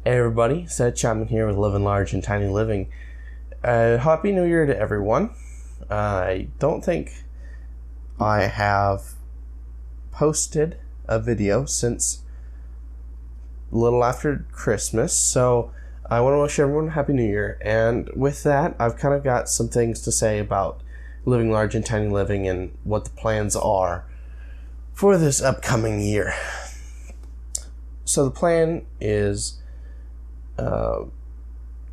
Hey everybody, Seth Chapman here with Living Large and Tiny Living. Happy New Year to everyone. I don't think I have posted a video since a little after Christmas, so I want to wish everyone a Happy New Year. And with that, I've kind of got some things to say about Living Large and Tiny Living and what the plans are for this upcoming year. So the plan is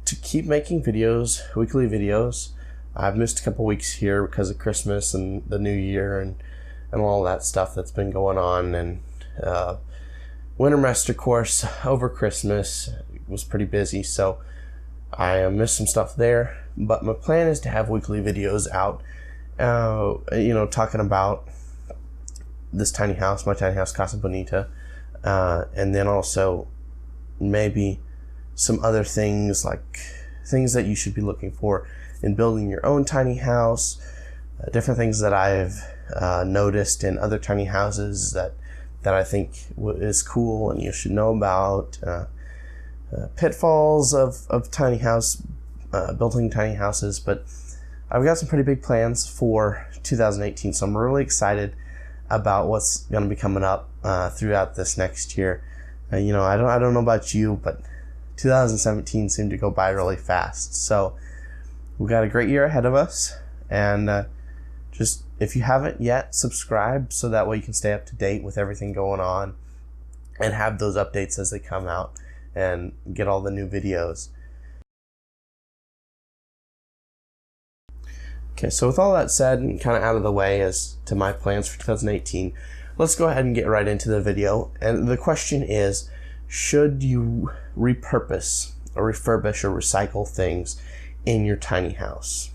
to keep making videos, weekly videos. I've missed a couple weeks here because of Christmas and the New Year and all that stuff that's been going on, and winter master course over Christmas was pretty busy, so I missed some stuff there. But my plan is to have weekly videos out, talking about this tiny house, my tiny house Casa Bonita, and then also maybe some other things, like things that you should be looking for in building your own tiny house, different things that I've noticed in other tiny houses that I think is cool and you should know about, pitfalls of tiny house, building tiny houses. But I've got some pretty big plans for 2018, so I'm really excited about what's going to be coming up throughout this next year. I don't know about you, but 2017 seemed to go by really fast. So we've got a great year ahead of us, and just if you haven't yet, subscribe so that way you can stay up to date with everything going on and have those updates as they come out and get all the new videos. Okay, so with all that said and kind of out of the way as to my plans for 2018, let's go ahead and get right into the video. And the question is, should you repurpose or refurbish or recycle things in your tiny house?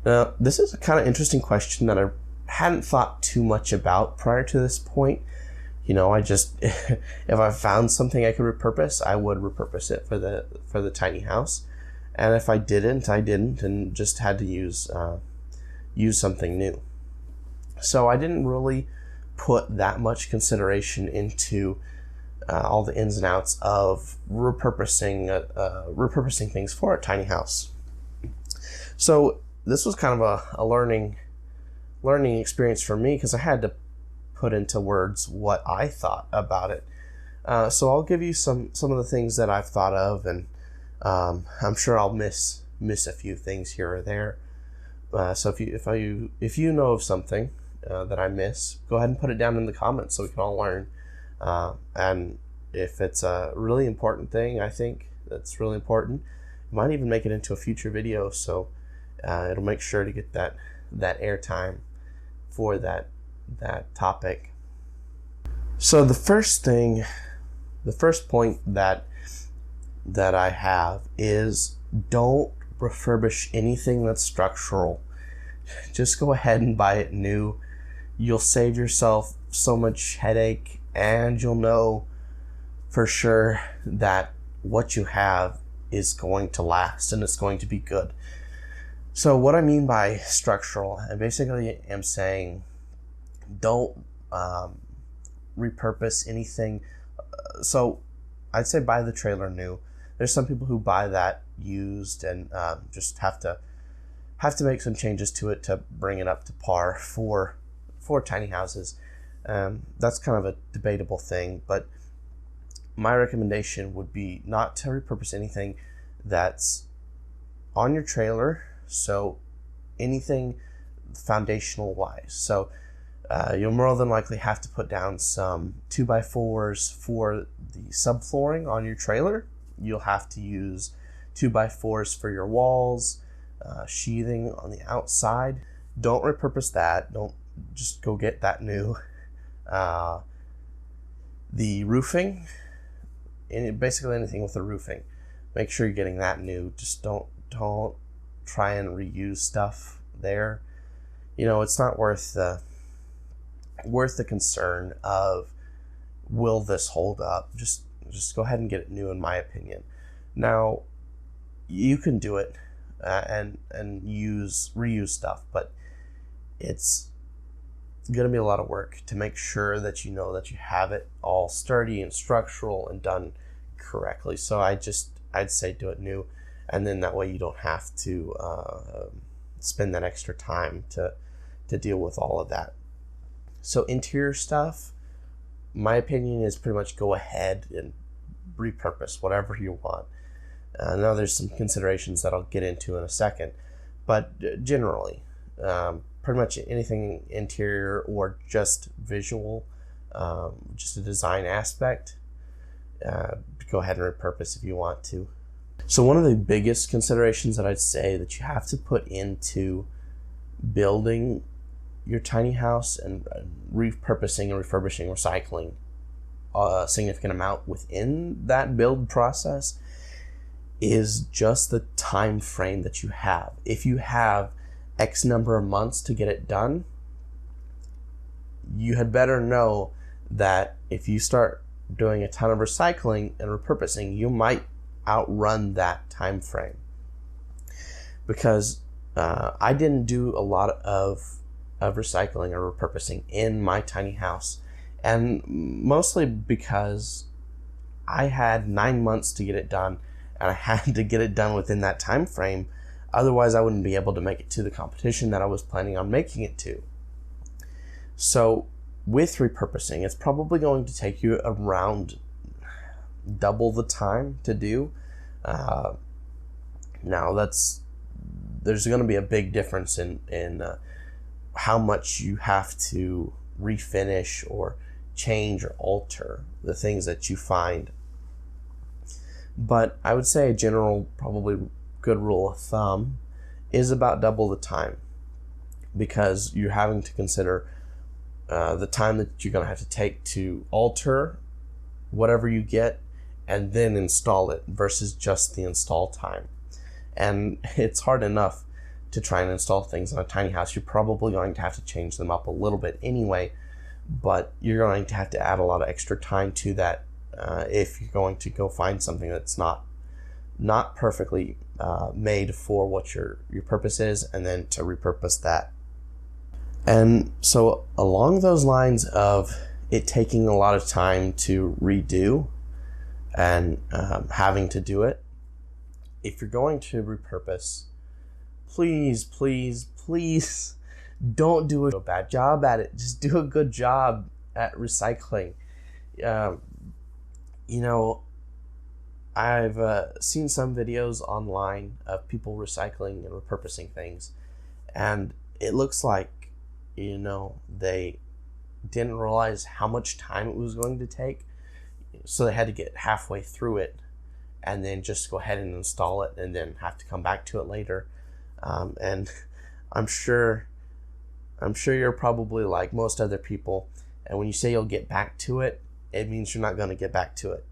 Now, this is a kind of interesting question that I hadn't thought too much about prior to this point. I just, if I found something I could repurpose, I would repurpose it for the tiny house. And if I didn't, I didn't, and just had to use something new. So I didn't really put that much consideration into all the ins and outs of repurposing things for a tiny house. So this was kind of a learning experience for me, because I had to put into words what I thought about it. So I'll give you some of the things that I've thought of, and I'm sure I'll miss a few things here or there. So if you know of something that I miss, go ahead and put it down in the comments so we can all learn. And if it's a really important thing, I think that's really important, I might even make it into a future video, so it'll make sure to get that airtime for that topic. So the first point that I have is, don't refurbish anything that's structural. Just go ahead and buy it new. You'll save yourself so much headache, and you'll know for sure that what you have is going to last and it's going to be good. So what I mean by structural, I basically am saying, don't repurpose anything. So I'd say buy the trailer new. There's some people who buy that used and just have to make some changes to it to bring it up to par for tiny houses. That's kind of a debatable thing, but my recommendation would be not to repurpose anything that's on your trailer. So anything foundational wise. So you'll more than likely have to put down some 2x4s for the subflooring on your trailer. You'll have to use 2x4s for your walls, sheathing on the outside. Don't repurpose that. Don't just go get that new. The roofing, basically anything with the roofing, make sure you're getting that new. Just don't try and reuse stuff there. It's not worth the concern of, will this hold up? Just go ahead and get it new, in my opinion. Now, you can do it and reuse stuff, but it's going to be a lot of work to make sure that you know that you have it all sturdy and structural and done correctly. So I'd say do it new, and then that way you don't have to spend that extra time to deal with all of that. So interior stuff, my opinion is pretty much go ahead and repurpose whatever you want. Now there's some considerations that I'll get into in a second, but generally, pretty much anything interior or just visual, just a design aspect, go ahead and repurpose if you want to. So one of the biggest considerations that I'd say that you have to put into building your tiny house and repurposing and refurbishing, recycling a significant amount within that build process is just the time frame that you have. If you have X number of months to get it done, you had better know that if you start doing a ton of recycling and repurposing, you might outrun that time frame. Because I didn't do a lot of recycling or repurposing in my tiny house, and mostly because I had 9 months to get it done, and I had to get it done within that time frame. Otherwise, I wouldn't be able to make it to the competition that I was planning on making it to. So with repurposing, it's probably going to take you around double the time to do. Now there's going to be a big difference in how much you have to refinish or change or alter the things that you find. But I would say a general, probably good rule of thumb is about double the time, because you're having to consider the time that you're going to have to take to alter whatever you get and then install it versus just the install time. And it's hard enough to try and install things in a tiny house. You're probably going to have to change them up a little bit anyway, but you're going to have to add a lot of extra time to that if you're going to go find something that's not perfectly made for what your purpose is, and then to repurpose that. And so along those lines of it taking a lot of time to redo and having to do it, if you're going to repurpose, please don't do a bad job at it. Just do a good job at recycling. I've seen some videos online of people recycling and repurposing things, and it looks like, they didn't realize how much time it was going to take, so they had to get halfway through it and then just go ahead and install it and then have to come back to it later. And I'm sure you're probably like most other people, and when you say you'll get back to it, it means you're not going to get back to it.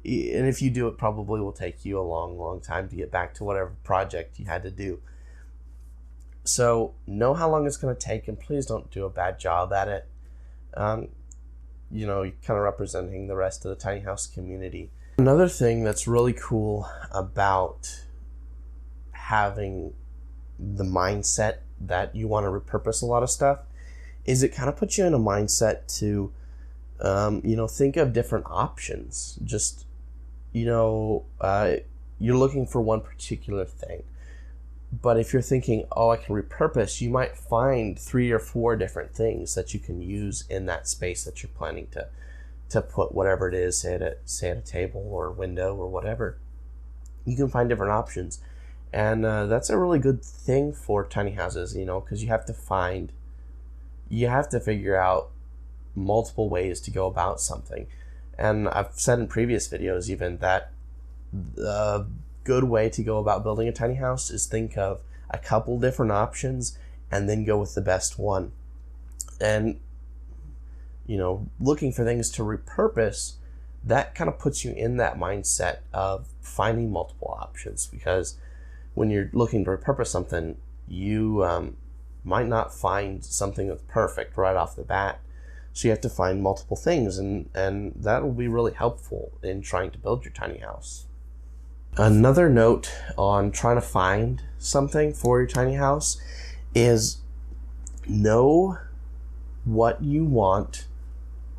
And if you do, it probably will take you a long time to get back to whatever project you had to do. So know how long it's going to take, and please don't do a bad job at it. You're kind of representing the rest of the tiny house community. Another thing that's really cool about having the mindset that you want to repurpose a lot of stuff is it kind of puts you in a mindset to think of different options. Just you're looking for one particular thing, but if you're thinking, I can repurpose, you might find 3 or 4 different things that you can use in that space that you're planning to put whatever it is, say at a table or a window or whatever. You can find different options, and that's a really good thing for tiny houses, because you have to figure out multiple ways to go about something. And I've said in previous videos even that a good way to go about building a tiny house is think of a couple different options and then go with the best one. And looking for things to repurpose, that kind of puts you in that mindset of finding multiple options, because when you're looking to repurpose something, you might not find something that's perfect right off the bat. So you have to find multiple things, and that will be really helpful in trying to build your tiny house. Another note on trying to find something for your tiny house is know what you want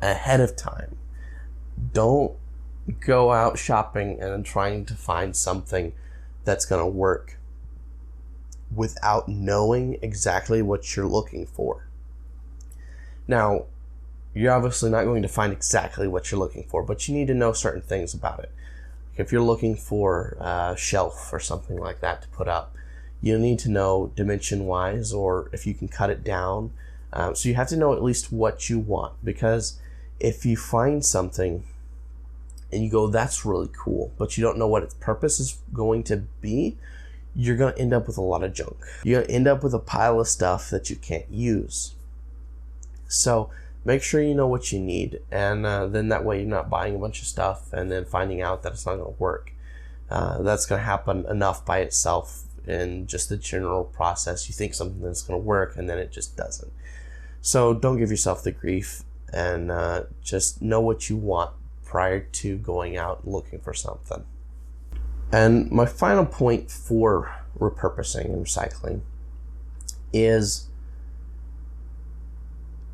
ahead of time. Don't go out shopping and trying to find something that's going to work without knowing exactly what you're looking for. Now, you're obviously not going to find exactly what you're looking for, but you need to know certain things about it. If you're looking for a shelf or something like that to put up, you need to know dimension-wise, or if you can cut it down. So you have to know at least what you want, because if you find something and you go, that's really cool, but you don't know what its purpose is going to be, you're going to end up with a lot of junk. You're going to end up with a pile of stuff that you can't use. So make sure you know what you need, and then that way you're not buying a bunch of stuff and then finding out that it's not going to work. That's going to happen enough by itself in just the general process. You think something's going to work and then it just doesn't. So don't give yourself the grief, and just know what you want prior to going out looking for something. And my final point for repurposing and recycling is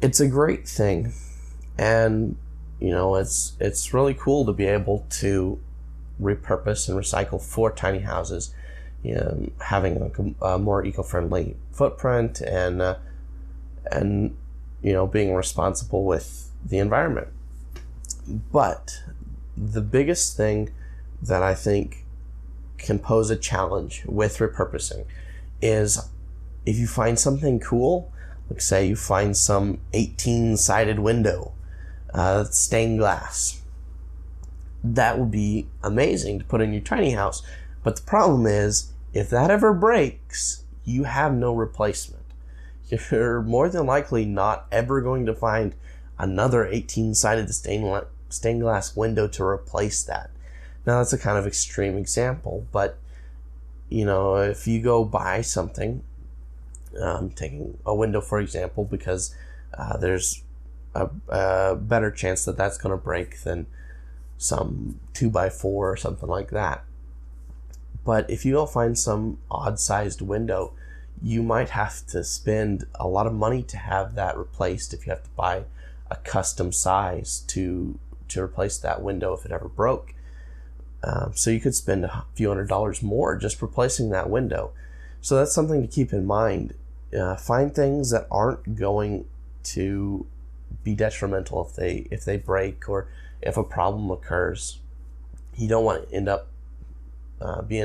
it's a great thing, and it's really cool to be able to repurpose and recycle for tiny houses, having a more eco-friendly footprint, and being responsible with the environment. But the biggest thing that I think can pose a challenge with repurposing is if you find something cool, like say you find some 18-sided window, stained glass. That would be amazing to put in your tiny house. But the problem is, if that ever breaks, you have no replacement. You're more than likely not ever going to find another 18-sided stained glass window to replace that. Now that's a kind of extreme example, but if you go buy something, taking a window for example, because there's a better chance that that's going to break than some 2x4 or something like that. But if you go find some odd-sized window, you might have to spend a lot of money to have that replaced if you have to buy a custom size to replace that window if it ever broke. So you could spend a few $100s more just replacing that window. So that's something to keep in mind. Find things that aren't going to be detrimental if they break or if a problem occurs. You don't want to end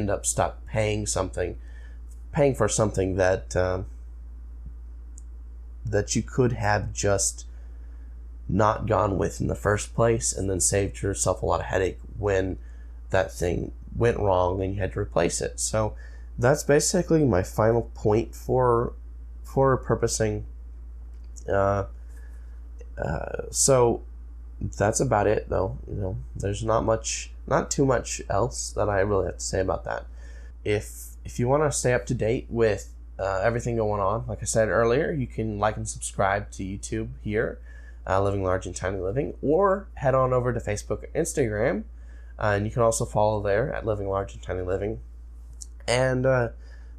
up stuck paying for something that you could have just not gone with in the first place, and then saved yourself a lot of headache when that thing went wrong and you had to replace it. So that's basically my final point for repurposing. So that's about it, though. There's not too much else that I really have to say about that. If you want to stay up to date with everything going on, like I said earlier, you can like and subscribe to YouTube here, Living Large and Tiny Living, or head on over to Facebook or Instagram, and you can also follow there at Living Large and Tiny Living. And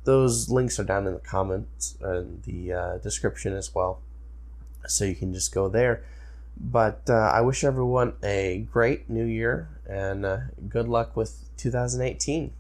those links are down in the comments and the description as well, so you can just go there. But I wish everyone a great new year, and good luck with 2018.